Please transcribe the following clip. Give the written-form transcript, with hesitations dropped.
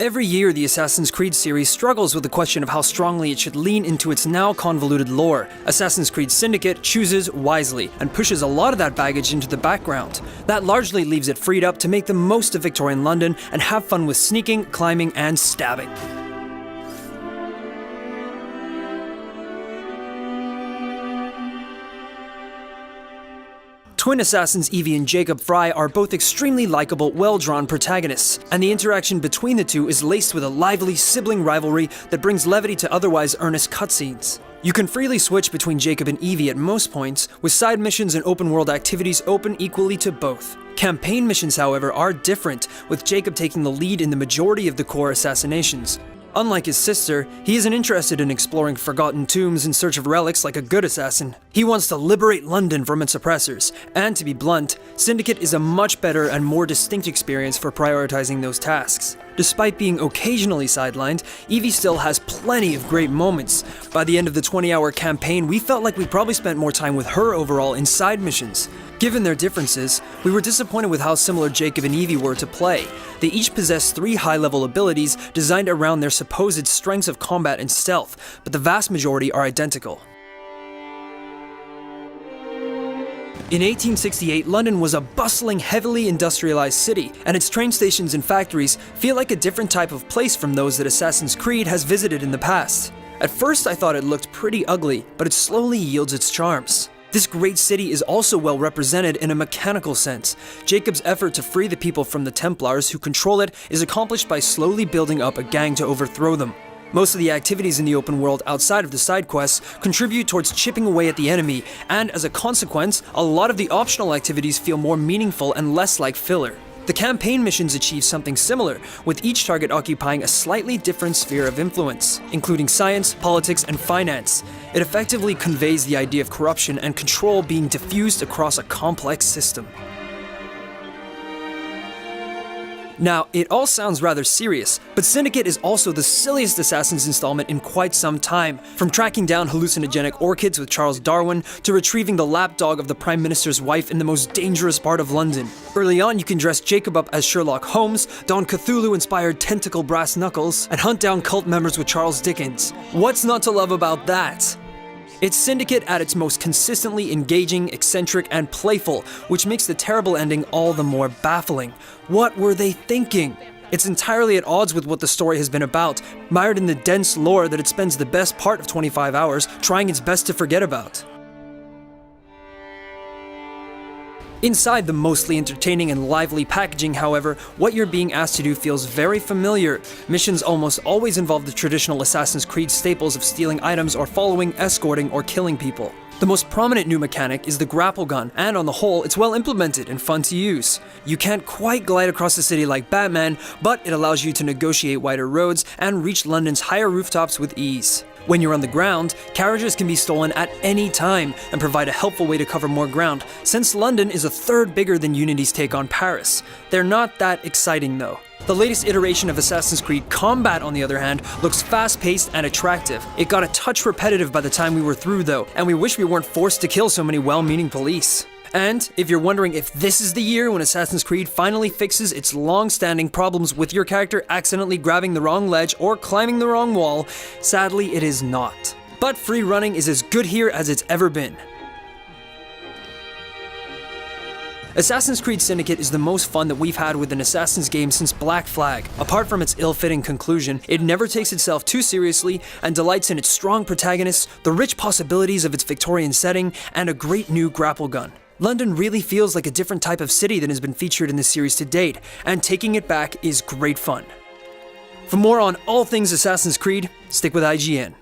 Every year, the Assassin's Creed series struggles with the question of how strongly it should lean into its now convoluted lore. Assassin's Creed Syndicate chooses wisely and pushes a lot of that baggage into the background. That largely leaves it freed up to make the most of Victorian London and have fun with sneaking, climbing, and stabbing. Twin assassins Evie and Jacob Frye are both extremely likable, well-drawn protagonists, and the interaction between the two is laced with a lively sibling rivalry that brings levity to otherwise earnest cutscenes. You can freely switch between Jacob and Evie at most points, with side missions and open-world activities open equally to both. Campaign missions, however, are different, with Jacob taking the lead in the majority of the core assassinations. Unlike his sister, he isn't interested in exploring forgotten tombs in search of relics like a good assassin. He wants to liberate London from its oppressors, and to be blunt, Syndicate is a much better and more distinct experience for prioritizing those tasks. Despite being occasionally sidelined, Evie still has plenty of great moments. By the end of the 20-hour campaign, we felt like we probably spent more time with her overall in side missions. Given their differences, we were disappointed with how similar Jacob and Evie were to play. They each possess 3 high-level abilities designed around their supposed strengths of combat and stealth, but the vast majority are identical. In 1868, London was a bustling, heavily industrialized city, and its train stations and factories feel like a different type of place from those that Assassin's Creed has visited in the past. At first, I thought it looked pretty ugly, but it slowly yields its charms. This great city is also well represented in a mechanical sense. Jacob's effort to free the people from the Templars who control it is accomplished by slowly building up a gang to overthrow them. Most of the activities in the open world outside of the side quests contribute towards chipping away at the enemy, and as a consequence, a lot of the optional activities feel more meaningful and less like filler. The campaign missions achieve something similar, with each target occupying a slightly different sphere of influence, including science, politics, and finance. It effectively conveys the idea of corruption and control being diffused across a complex system. Now, it all sounds rather serious, but Syndicate is also the silliest Assassin's installment in quite some time. From tracking down hallucinogenic orchids with Charles Darwin, to retrieving the lapdog of the Prime Minister's wife in the most dangerous part of London. Early on, you can dress Jacob up as Sherlock Holmes, don Cthulhu-inspired tentacle brass knuckles, and hunt down cult members with Charles Dickens. What's not to love about that? It's Syndicate at its most consistently engaging, eccentric, and playful, which makes the terrible ending all the more baffling. What were they thinking? It's entirely at odds with what the story has been about, mired in the dense lore that it spends the best part of 25 hours trying its best to forget about. Inside the mostly entertaining and lively packaging, however, what you're being asked to do feels very familiar. Missions almost always involve the traditional Assassin's Creed staples of stealing items or following, escorting, or killing people. The most prominent new mechanic is the grapple gun, and on the whole, it's well implemented and fun to use. You can't quite glide across the city like Batman, but it allows you to negotiate wider roads and reach London's higher rooftops with ease. When you're on the ground, carriages can be stolen at any time and provide a helpful way to cover more ground, since London is a third bigger than Unity's take on Paris. They're not that exciting though. The latest iteration of Assassin's Creed Combat, on the other hand, looks fast-paced and attractive. It got a touch repetitive by the time we were through though, and we wish we weren't forced to kill so many well-meaning police. And if you're wondering if this is the year when Assassin's Creed finally fixes its long-standing problems with your character accidentally grabbing the wrong ledge or climbing the wrong wall, sadly it is not. But free running is as good here as it's ever been. Assassin's Creed Syndicate is the most fun that we've had with an Assassin's game since Black Flag. Apart from its ill-fitting conclusion, it never takes itself too seriously and delights in its strong protagonists, the rich possibilities of its Victorian setting, and a great new grapple gun. London really feels like a different type of city than has been featured in the series to date, and taking it back is great fun. For more on all things Assassin's Creed, stick with IGN.